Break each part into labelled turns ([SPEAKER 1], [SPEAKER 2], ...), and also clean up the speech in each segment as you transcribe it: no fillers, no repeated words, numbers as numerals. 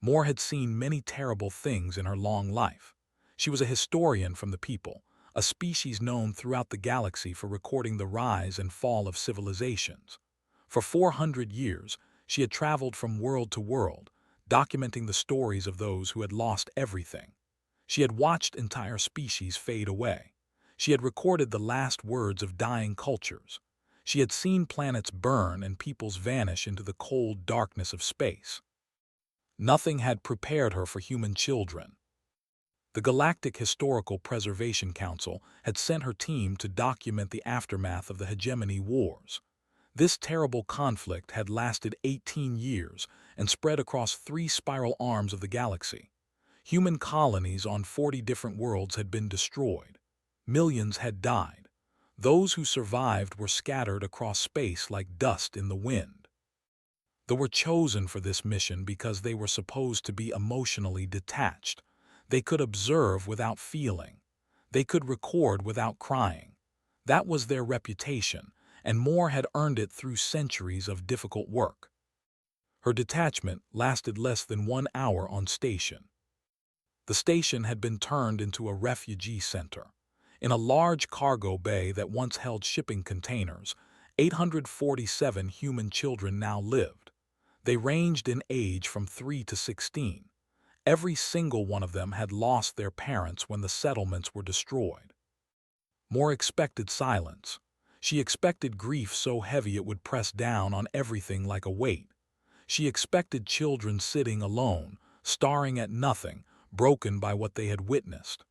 [SPEAKER 1] Moore had seen many terrible things in her long life. She was a historian from the people, a species known throughout the galaxy for recording the rise and fall of civilizations. For 400 years, she had traveled from world to world, documenting the stories of those who had lost everything. She had watched entire species fade away. She had recorded the last words of dying cultures. She had seen planets burn and peoples vanish into the cold darkness of space. Nothing had prepared her for human children. The Galactic Historical Preservation Council had sent her team to document the aftermath of the HFY Wars. This terrible conflict had lasted 18 years and spread across 3 spiral arms of the galaxy. Human colonies on 40 different worlds had been destroyed. Millions had died. Those who survived were scattered across space like dust in the wind. They were chosen for this mission because they were supposed to be emotionally detached. They could observe without feeling. They could record without crying. That was their reputation, and Moore had earned it through centuries of difficult work. Her detachment lasted less than 1 hour on station. The station had been turned into a refugee center. In a large cargo bay that once held shipping containers, 847 human children now lived. They ranged in age from 3 to 16. Every single one of them had lost their parents when the settlements were destroyed. Moore expected silence. She expected grief so heavy it would press down on everything like a weight. She expected children sitting alone, staring at nothing, broken by what they had witnessed.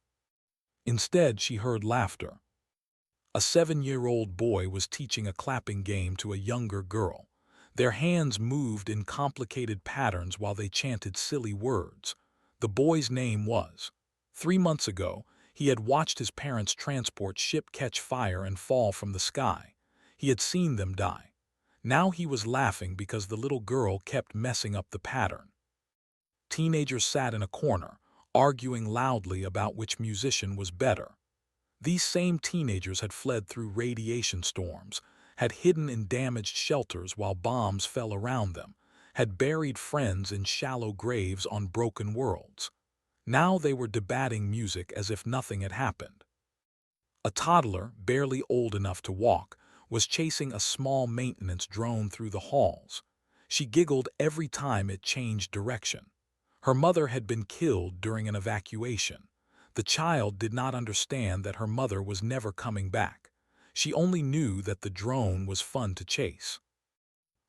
[SPEAKER 1] Instead, she heard laughter. A 7-year-old boy was teaching a clapping game to a younger girl. Their hands moved in complicated patterns while they chanted silly words. The boy's name was. 3 months ago, he had watched his parents' transport ship catch fire and fall from the sky. He had seen them die. Now he was laughing because the little girl kept messing up the pattern. Teenagers sat in a corner, arguing loudly about which musician was better. These same teenagers had fled through radiation storms, had hidden in damaged shelters while bombs fell around them, had buried friends in shallow graves on broken worlds. Now they were debating music as if nothing had happened. A toddler, barely old enough to walk, was chasing a small maintenance drone through the halls. She giggled every time it changed direction. Her mother had been killed during an evacuation. The child did not understand that her mother was never coming back. She only knew that the drone was fun to chase.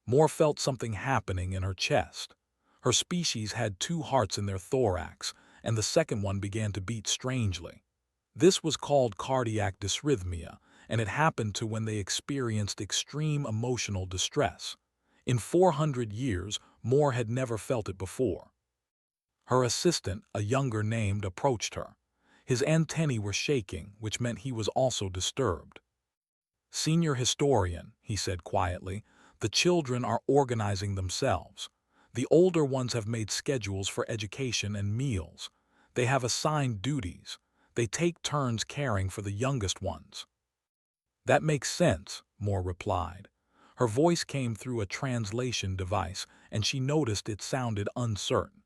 [SPEAKER 1] Moore felt something happening in her chest. Her species had 2 hearts in their thorax, and the second one began to beat strangely. This was called cardiac dysrhythmia, and it happened to when they experienced extreme emotional distress. In 400 years, Moore had never felt it before. Her assistant, a younger named, approached her. His antennae were shaking, which meant he was also disturbed. "Senior historian," he said quietly, "the children are organizing themselves. The older ones have made schedules for education and meals. They have assigned duties. They take turns caring for the youngest ones." "That makes sense," Moore replied. Her voice came through a translation device, and she noticed it sounded uncertain.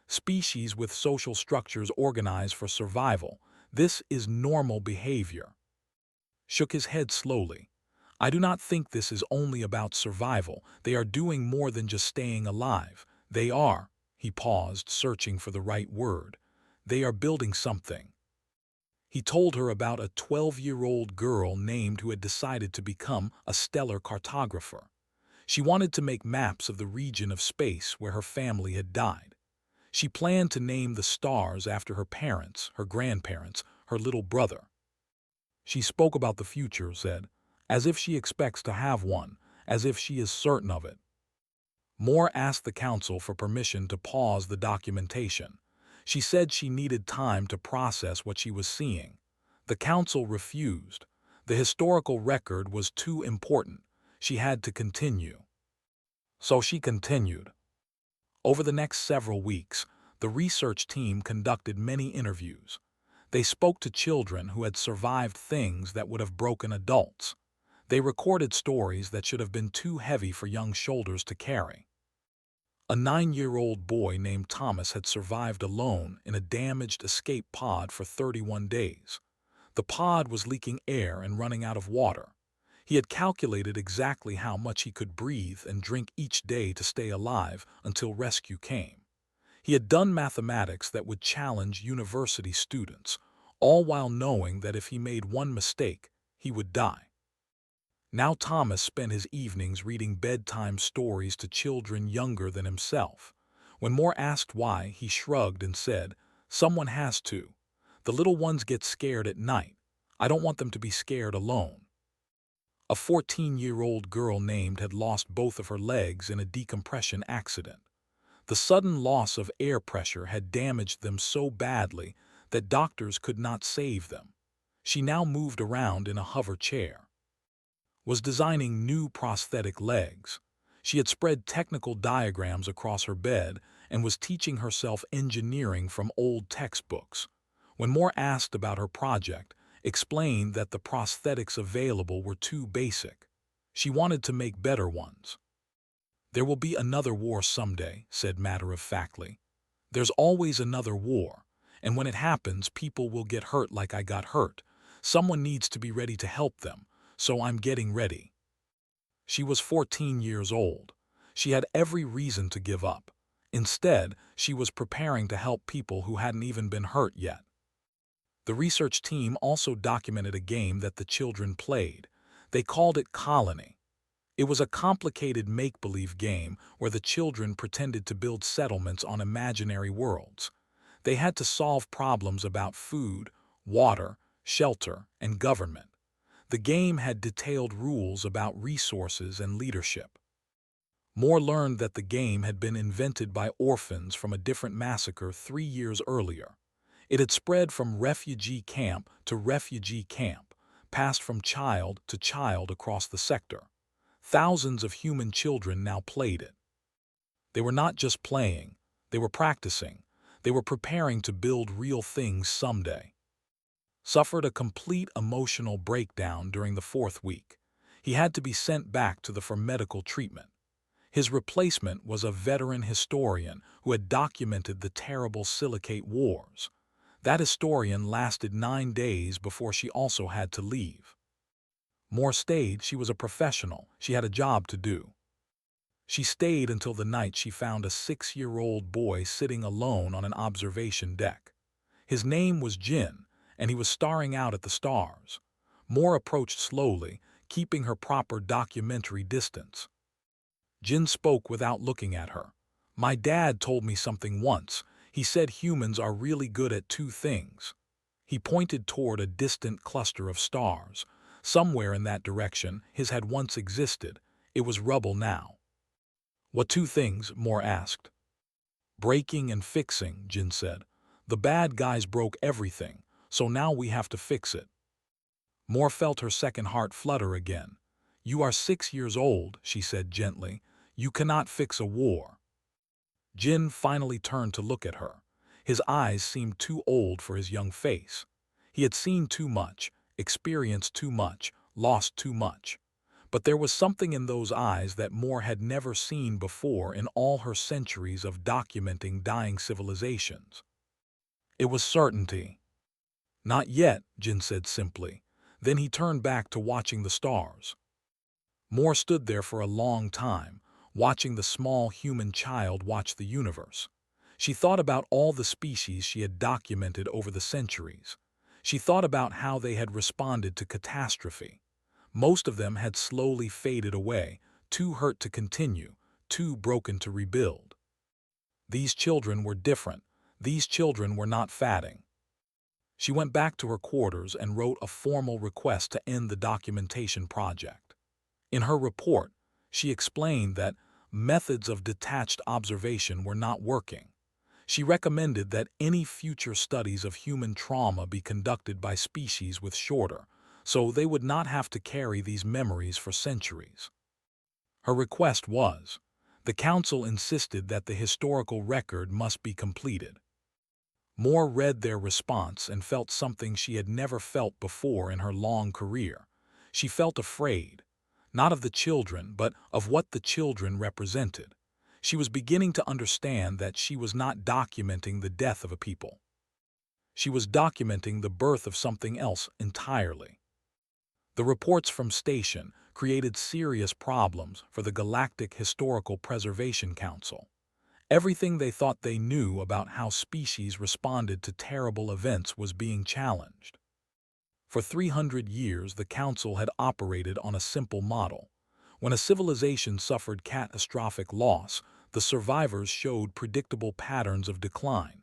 [SPEAKER 1] "Species with social structures organize for survival. This is normal behavior." Shook his head slowly. "I do not think this is only about survival. They are doing more than just staying alive. They are," he paused, searching for the right word, "they are building something." He told her about a 12-year-old girl named who had decided to become a stellar cartographer. She wanted to make maps of the region of space where her family had died. She planned to name the stars after her parents, her grandparents, her little brother. She spoke about the future, said, as if she expects to have one, as if she is certain of it. Moore asked the council for permission to pause the documentation. She said she needed time to process what she was seeing. The council refused. The historical record was too important. She had to continue. So she continued. Over the next several weeks, the research team conducted many interviews. They spoke to children who had survived things that would have broken adults. They recorded stories that should have been too heavy for young shoulders to carry. A 9-year-old boy named Thomas had survived alone in a damaged escape pod for 31 days. The pod was leaking air and running out of water. He had calculated exactly how much he could breathe and drink each day to stay alive until rescue came. He had done mathematics that would challenge university students, all while knowing that if he made one mistake, he would die. Now Thomas spent his evenings reading bedtime stories to children younger than himself. When Moore asked why, he shrugged and said, "Someone has to. The little ones get scared at night. I don't want them to be scared alone." A 14-year-old girl named had lost both of her legs in a decompression accident. The sudden loss of air pressure had damaged them so badly that doctors could not save them. She now moved around in a hover chair, was designing new prosthetic legs. She had spread technical diagrams across her bed and was teaching herself engineering from old textbooks. When Moore asked about her project, explained that the prosthetics available were too basic. She wanted to make better ones. "There will be another war someday," said matter-of-factly. "There's always another war, and when it happens, people will get hurt like I got hurt. Someone needs to be ready to help them, so I'm getting ready." She was 14 years old. She had every reason to give up. Instead, she was preparing to help people who hadn't even been hurt yet. The research team also documented a game that the children played. They called it Colony. It was a complicated make-believe game where the children pretended to build settlements on imaginary worlds. They had to solve problems about food, water, shelter, and government. The game had detailed rules about resources and leadership. Moore learned that the game had been invented by orphans from a different massacre 3 years earlier. It had spread from refugee camp to refugee camp, passed from child to child across the sector. Thousands of human children now played it. They were not just playing, they were practicing. They were preparing to build real things someday. Suffered a complete emotional breakdown during the 4th week. He had to be sent back for medical treatment. His replacement was a veteran historian who had documented the terrible silicate wars. That historian lasted 9 days before she also had to leave. Moore stayed. She was a professional. She had a job to do. She stayed until the night she found a 6-year-old boy sitting alone on an observation deck. His name was Jin, and he was staring out at the stars. Moore approached slowly, keeping her proper documentary distance. Jin spoke without looking at her. "My dad told me something once. He said humans are really good at 2 things. He pointed toward a distant cluster of stars. Somewhere in that direction, his had once existed. It was rubble now. "What 2 things?" Moore asked. "Breaking and fixing," Jin said. "The bad guys broke everything, so now we have to fix it." Moore felt her second heart flutter again. "You are 6 years old," she said gently. "You cannot fix a war." Jin finally turned to look at her. His eyes seemed too old for his young face. He had seen too much, experienced too much, lost too much. But there was something in those eyes that Moore had never seen before in all her centuries of documenting dying civilizations. It was certainty. "Not yet," Jin said simply. Then he turned back to watching the stars. Moore stood there for a long time, watching the small human child watch the universe. She thought about all the species she had documented over the centuries. She thought about how they had responded to catastrophe. Most of them had slowly faded away, too hurt to continue, too broken to rebuild. These children were different. These children were not fading. She went back to her quarters and wrote a formal request to end the documentation project. In her report, she explained that methods of detached observation were not working. She recommended that any future studies of human trauma be conducted by species with shorter, so they would not have to carry these memories for centuries. Her request was, the council insisted that the historical record must be completed. Moore read their response and felt something she had never felt before in her long career. She felt afraid, not of the children, but of what the children represented. She was beginning to understand that she was not documenting the death of a people. She was documenting the birth of something else entirely. The reports from Station created serious problems for the Galactic Historical Preservation Council. Everything they thought they knew about how species responded to terrible events was being challenged. For 300 years, the Council had operated on a simple model. When a civilization suffered catastrophic loss, the survivors showed predictable patterns of decline.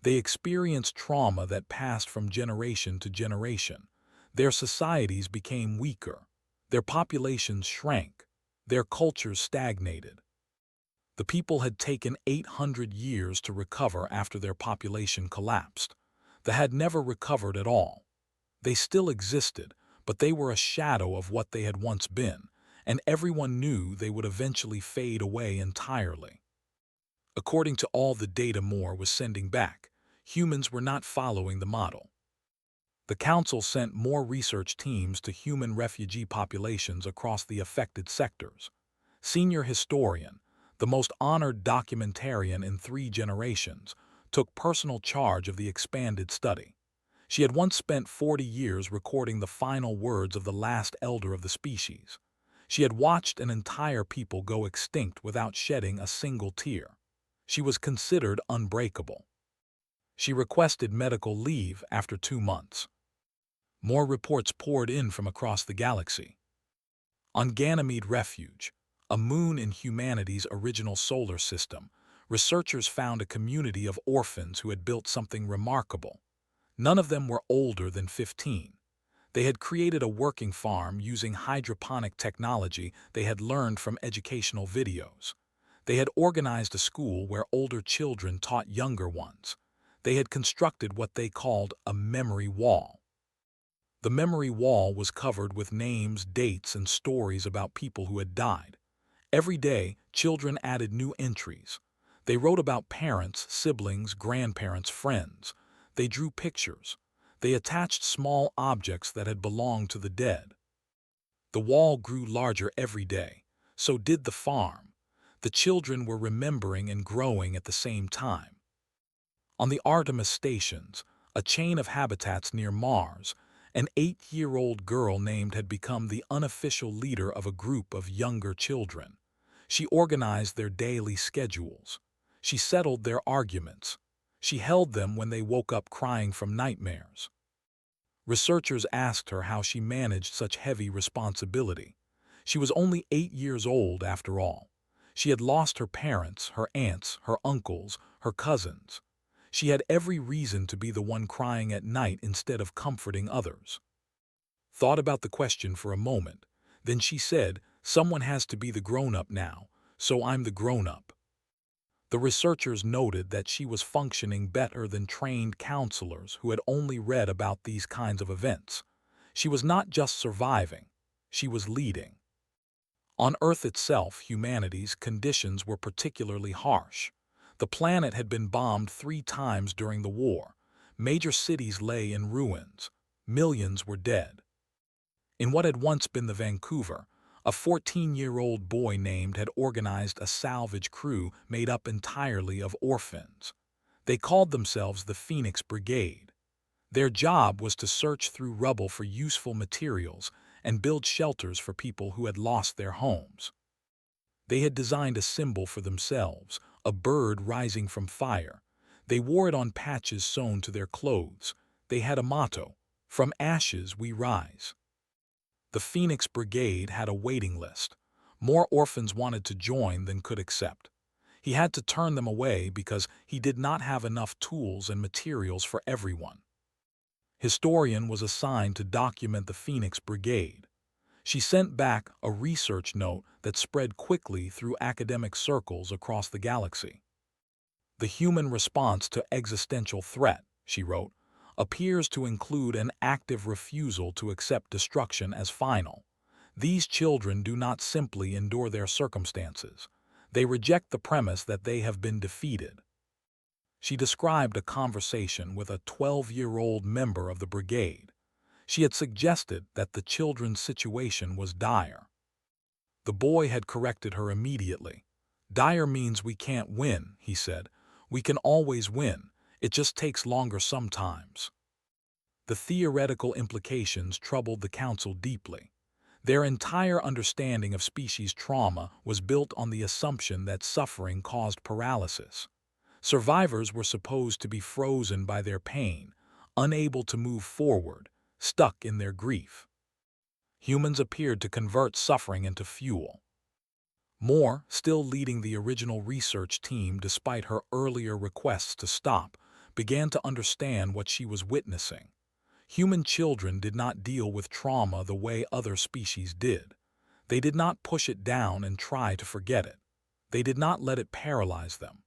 [SPEAKER 1] They experienced trauma that passed from generation to generation. Their societies became weaker. Their populations shrank. Their cultures stagnated. The people had taken 800 years to recover after their population collapsed. They had never recovered at all. They still existed, but they were a shadow of what they had once been, and everyone knew they would eventually fade away entirely. According to all the data Moore was sending back, humans were not following the model. The Council sent more research teams to human refugee populations across the affected sectors. Senior historian, the most honored documentarian in 3 generations, took personal charge of the expanded study. She had once spent 40 years recording the final words of the last elder of the species. She had watched an entire people go extinct without shedding a single tear. She was considered unbreakable. She requested medical leave after 2 months. More reports poured in from across the galaxy. On Ganymede Refuge, a moon in humanity's original solar system, researchers found a community of orphans who had built something remarkable. None of them were older than 15. They had created a working farm using hydroponic technology they had learned from educational videos. They had organized a school where older children taught younger ones. They had constructed what they called a memory wall. The memory wall was covered with names, dates, and stories about people who had died. Every day, children added new entries. They wrote about parents, siblings, grandparents, friends. They drew pictures. They attached small objects that had belonged to the dead. The wall grew larger every day. So did the farm. The children were remembering and growing at the same time. On the Artemis stations, a chain of habitats near Mars, an 8-year-old girl named had become the unofficial leader of a group of younger children. She organized their daily schedules. She settled their arguments. She held them when they woke up crying from nightmares. Researchers asked her how she managed such heavy responsibility. She was only 8 years old after all. She had lost her parents, her aunts, her uncles, her cousins. She had every reason to be the one crying at night instead of comforting others. Thought about the question for a moment. Then she said, "Someone has to be the grown-up now, so I'm the grown-up." The researchers noted that she was functioning better than trained counselors who had only read about these kinds of events. She was not just surviving, she was leading. On Earth itself, humanity's conditions were particularly harsh. The planet had been bombed 3 times during the war. Major cities lay in ruins. Millions were dead. In what had once been the Vancouver, a 14-year-old boy named had organized a salvage crew made up entirely of orphans. They called themselves the Phoenix Brigade. Their job was to search through rubble for useful materials and build shelters for people who had lost their homes. They had designed a symbol for themselves, a bird rising from fire. They wore it on patches sewn to their clothes. They had a motto, "From ashes we rise." The Phoenix Brigade had a waiting list. More orphans wanted to join than could accept. He had to turn them away because he did not have enough tools and materials for everyone. Historian was assigned to document the Phoenix Brigade. She sent back a research note that spread quickly through academic circles across the galaxy. "The human response to existential threat," she wrote, "appears to include an active refusal to accept destruction as final. These children do not simply endure their circumstances. They reject the premise that they have been defeated." She described a conversation with a 12-year-old member of the brigade. She had suggested that the children's situation was dire. The boy had corrected her immediately. "Dire means we can't win," he said. "We can always win. It just takes longer sometimes." The theoretical implications troubled the Council deeply. Their entire understanding of species trauma was built on the assumption that suffering caused paralysis. Survivors were supposed to be frozen by their pain, unable to move forward, stuck in their grief. Humans appeared to convert suffering into fuel. Moore, still leading the original research team despite her earlier requests to stop, began to understand what she was witnessing. Human children did not deal with trauma the way other species did. They did not push it down and try to forget it. They did not let it paralyze them.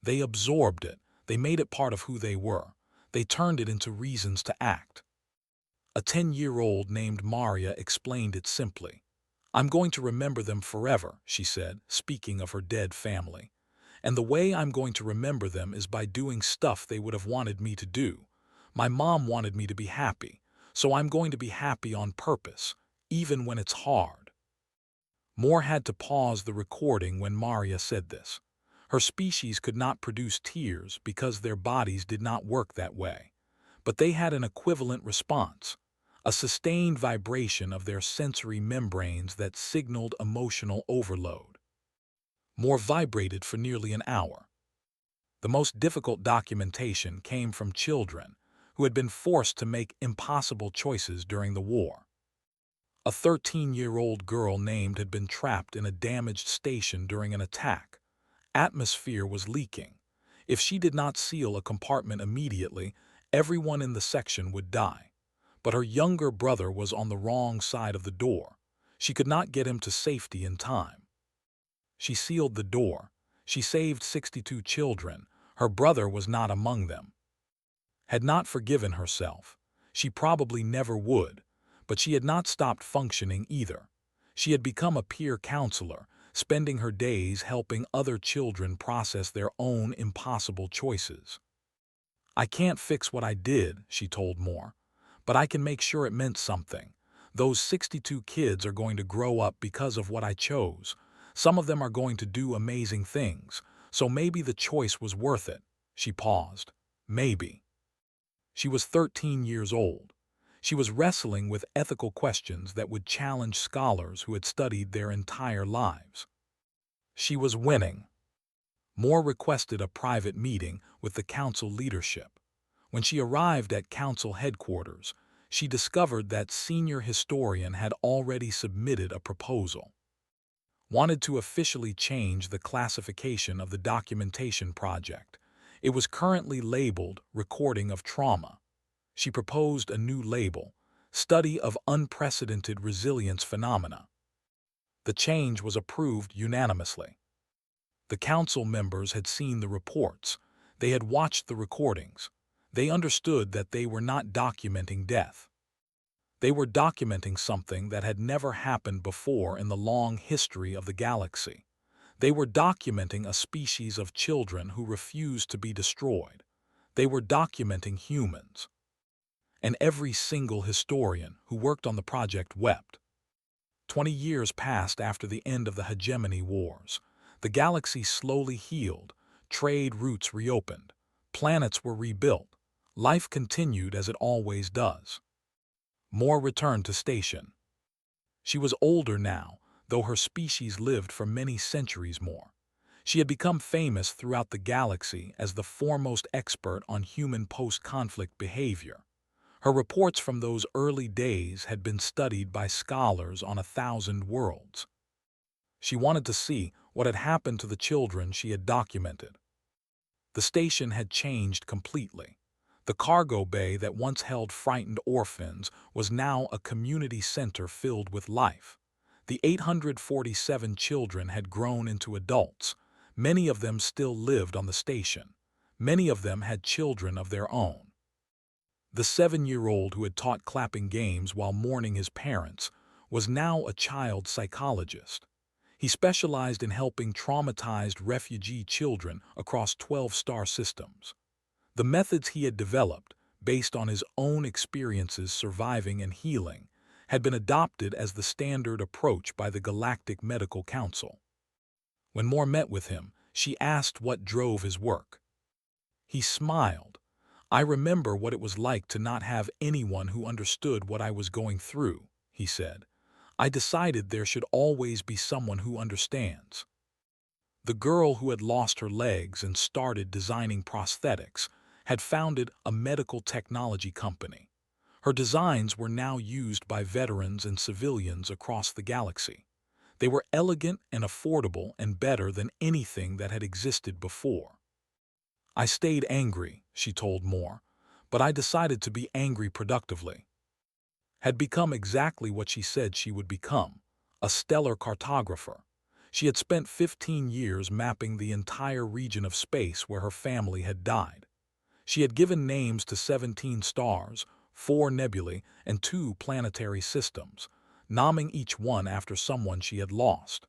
[SPEAKER 1] They absorbed it. They made it part of who they were. They turned it into reasons to act. A 10-year-old named Maria explained it simply. "I'm going to remember them forever," she said, speaking of her dead family. "And the way I'm going to remember them is by doing stuff they would have wanted me to do. My mom wanted me to be happy, so I'm going to be happy on purpose, even when it's hard." Moore had to pause the recording when Maria said this. Her species could not produce tears because their bodies did not work that way. But they had an equivalent response, a sustained vibration of their sensory membranes that signaled emotional overload. Moore vibrated for nearly an hour. The most difficult documentation came from children who had been forced to make impossible choices during the war. A 13-year-old girl named had been trapped in a damaged station during an attack. Atmosphere was leaking. If she did not seal a compartment immediately, everyone in the section would die. But her younger brother was on the wrong side of the door. She could not get him to safety in time. She sealed the door. She saved 62 children. Her brother was not among them. Had not forgiven herself. She probably never would, but she had not stopped functioning either. She had become a peer counselor, spending her days helping other children process their own impossible choices. "I can't fix what I did," she told Moore, "but I can make sure it meant something. Those 62 kids are going to grow up because of what I chose. Some of them are going to do amazing things, so maybe the choice was worth it." She paused. Maybe. She was 13 years old. She was wrestling with ethical questions that would challenge scholars who had studied their entire lives. She was winning. Moore requested a private meeting with the council leadership. When she arrived at council headquarters, she discovered that senior historian had already submitted a proposal. Wanted to officially change the classification of the documentation project. It was currently labeled Recording of Trauma. She proposed a new label, Study of Unprecedented Resilience Phenomena. The change was approved unanimously. The council members had seen the reports. They had watched the recordings. They understood that they were not documenting death. They were documenting something that had never happened before in the long history of the galaxy. They were documenting a species of children who refused to be destroyed. They were documenting humans. And every single historian who worked on the project wept. 20 years passed after the end of the Hegemony Wars. The galaxy slowly healed, trade routes reopened, planets were rebuilt, life continued as it always does. Moore returned to station. She was older now, though her species lived for many centuries more. She had become famous throughout the galaxy as the foremost expert on human post-conflict behavior. Her reports from those early days had been studied by scholars on 1,000 worlds. She wanted to see what had happened to the children she had documented. The station had changed completely. The cargo bay that once held frightened orphans was now a community center filled with life. The 847 children had grown into adults. Many of them still lived on the station. Many of them had children of their own. The 7-year-old who had taught clapping games while mourning his parents was now a child psychologist. He specialized in helping traumatized refugee children across 12 star systems. The methods he had developed, based on his own experiences surviving and healing, had been adopted as the standard approach by the Galactic Medical Council. When Moore met with him, she asked what drove his work. He smiled. "I remember what it was like to not have anyone who understood what I was going through," he said. "I decided there should always be someone who understands." The girl who had lost her legs and started designing prosthetics had founded a medical technology company. Her designs were now used by veterans and civilians across the galaxy. They were elegant and affordable and better than anything that had existed before. "I stayed angry," she told Moore, "but I decided to be angry productively." Had become exactly what she said she would become, a stellar cartographer. She had spent 15 years mapping the entire region of space where her family had died. She had given names to 17 stars, 4 nebulae, and 2 planetary systems, naming each one after someone she had lost.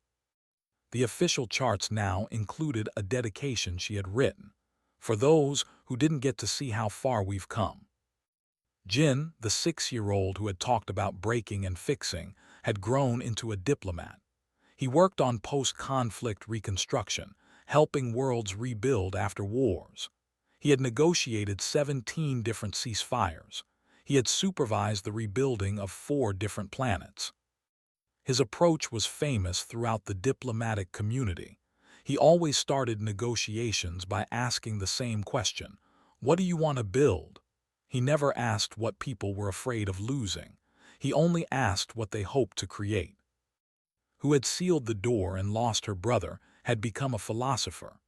[SPEAKER 1] The official charts now included a dedication she had written, "For those who didn't get to see how far we've come." Jin, the 6-year-old who had talked about breaking and fixing, had grown into a diplomat. He worked on post-conflict reconstruction, helping worlds rebuild after wars. He had negotiated 17 different ceasefires. He had supervised the rebuilding of 4 different planets. His approach was famous throughout the diplomatic community. He always started negotiations by asking the same question: "What do you want to build?" He never asked what people were afraid of losing. He only asked what they hoped to create. Who had sealed the door and lost her brother, had become a philosopher.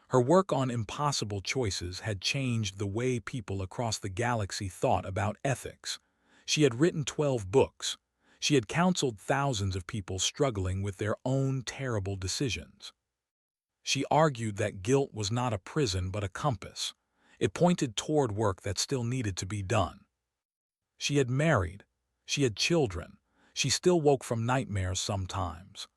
[SPEAKER 1] Her work on impossible choices had changed the way people across the galaxy thought about ethics. She had written 12 books. She had counseled thousands of people struggling with their own terrible decisions. She argued that guilt was not a prison but a compass. It pointed toward work that still needed to be done. She had married. She had children. She still woke from nightmares sometimes.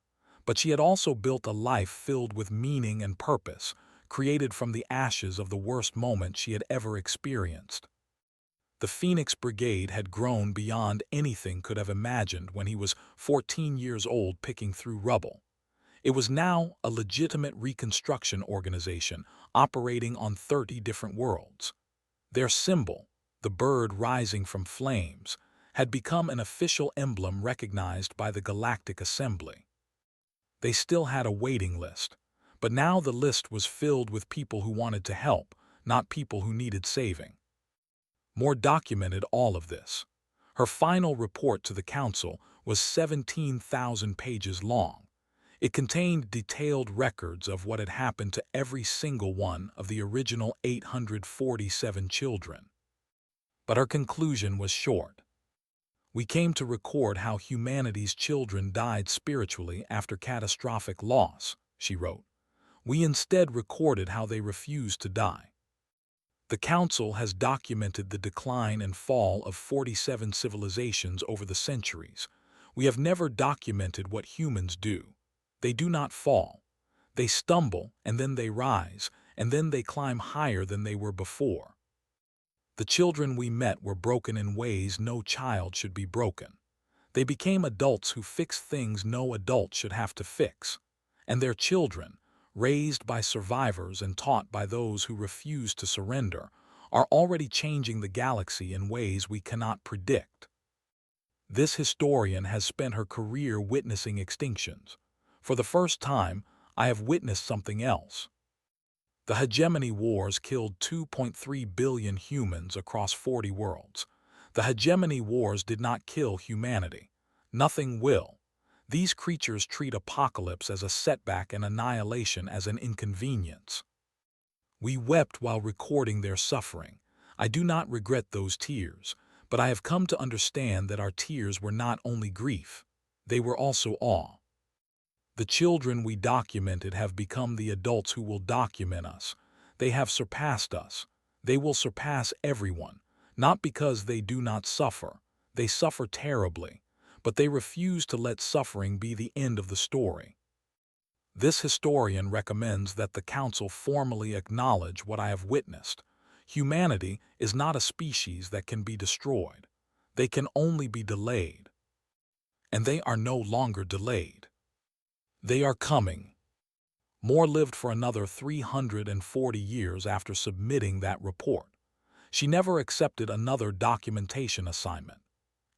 [SPEAKER 1] But she had also built a life filled with meaning and purpose, created from the ashes of the worst moment she had ever experienced. The Phoenix Brigade had grown beyond anything could have imagined when he was 14 years old picking through rubble. It was now a legitimate reconstruction organization operating on 30 different worlds. Their symbol, the bird rising from flames, had become an official emblem recognized by the Galactic Assembly. They still had a waiting list, but now the list was filled with people who wanted to help, not people who needed saving. Moore documented all of this. Her final report to the Council was 17,000 pages long. It contained detailed records of what had happened to every single one of the original 847 children. But her conclusion was short. "We came to record how humanity's children died spiritually after catastrophic loss," she wrote. "We instead recorded how they refused to die." The Council has documented the decline and fall of 47 civilizations over the centuries. We have never documented what humans do. They do not fall. They stumble, and then they rise, and then they climb higher than they were before. The children we met were broken in ways no child should be broken. They became adults who fixed things no adult should have to fix. And their children, raised by survivors and taught by those who refuse to surrender, are already changing the galaxy in ways we cannot predict. This historian has spent her career witnessing extinctions. For the first time, I have witnessed something else. The Hegemony Wars killed 2.3 billion humans across 40 worlds. The Hegemony Wars did not kill humanity. Nothing will. These creatures treat apocalypse as a setback and annihilation as an inconvenience. We wept while recording their suffering. I do not regret those tears, but I have come to understand that our tears were not only grief, they were also awe. The children we documented have become the adults who will document us. They have surpassed us. They will surpass everyone, not because they do not suffer. They suffer terribly, but they refuse to let suffering be the end of the story. This historian recommends that the Council formally acknowledge what I have witnessed. Humanity is not a species that can be destroyed. They can only be delayed. And they are no longer delayed. They are coming. Moore lived for another 340 years after submitting that report. She never accepted another documentation assignment.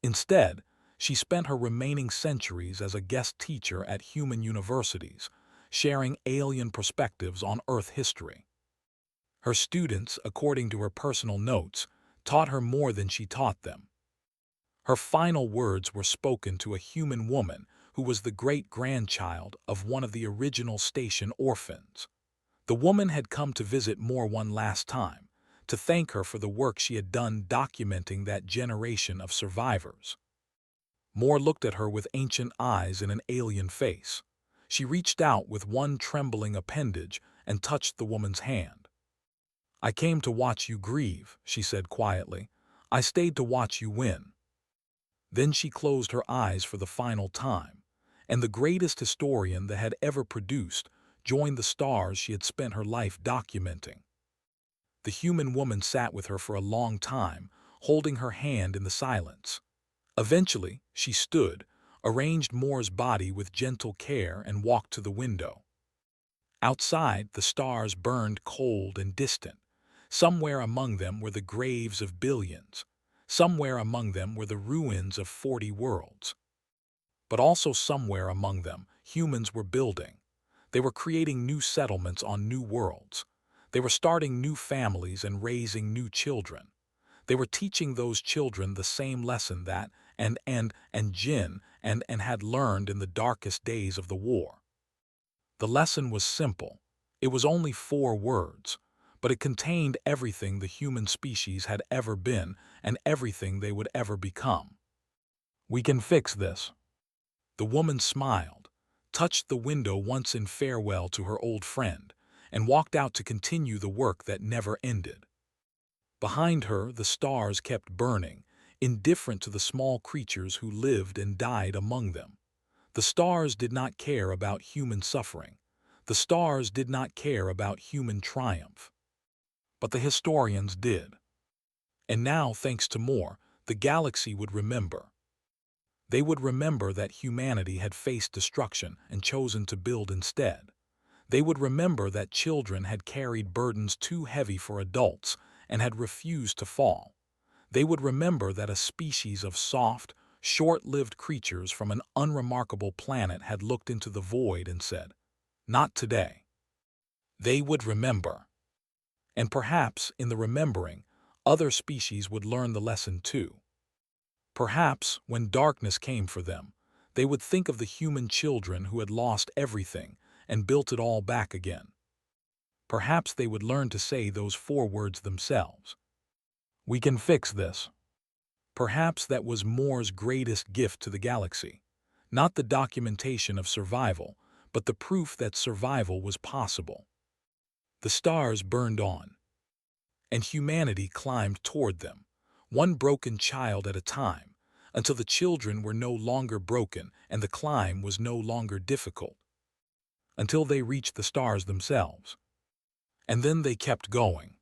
[SPEAKER 1] Instead, she spent her remaining centuries as a guest teacher at human universities, sharing alien perspectives on Earth history. Her students, according to her personal notes, taught her more than she taught them. Her final words were spoken to a human woman who was the great-grandchild of one of the original station orphans. The woman had come to visit Moore one last time, to thank her for the work she had done documenting that generation of survivors. Moore looked at her with ancient eyes and an alien face. She reached out with one trembling appendage and touched the woman's hand. "I came to watch you grieve," she said quietly. "I stayed to watch you win." Then she closed her eyes for the final time, and the greatest historian that had ever produced joined the stars she had spent her life documenting. The human woman sat with her for a long time, holding her hand in the silence. Eventually, she stood, arranged Moore's body with gentle care, and walked to the window. Outside, the stars burned cold and distant. Somewhere among them were the graves of billions. Somewhere among them were the ruins of 40 worlds. But also somewhere among them, humans were building. They were creating new settlements on new worlds. They were starting new families and raising new children. They were teaching those children the same lesson that Jin had learned in the darkest days of the war. The lesson was simple. It was only 4 words, but it contained everything the human species had ever been and everything they would ever become. "We can fix this." The woman smiled, touched the window once in farewell to her old friend, and walked out to continue the work that never ended. Behind her, the stars kept burning, indifferent to the small creatures who lived and died among them. The stars did not care about human suffering. The stars did not care about human triumph. But the historians did. And now, thanks to Moore, the galaxy would remember. They would remember that humanity had faced destruction and chosen to build instead. They would remember that children had carried burdens too heavy for adults and had refused to fall. They would remember that a species of soft, short-lived creatures from an unremarkable planet had looked into the void and said, "Not today." They would remember. And perhaps, in the remembering, other species would learn the lesson too. Perhaps, when darkness came for them, they would think of the human children who had lost everything and built it all back again. Perhaps they would learn to say those 4 words themselves. "We can fix this." Perhaps that was Moore's greatest gift to the galaxy. Not the documentation of survival, but the proof that survival was possible. The stars burned on, and humanity climbed toward them, one broken child at a time, until the children were no longer broken and the climb was no longer difficult. Until they reached the stars themselves. And then they kept going.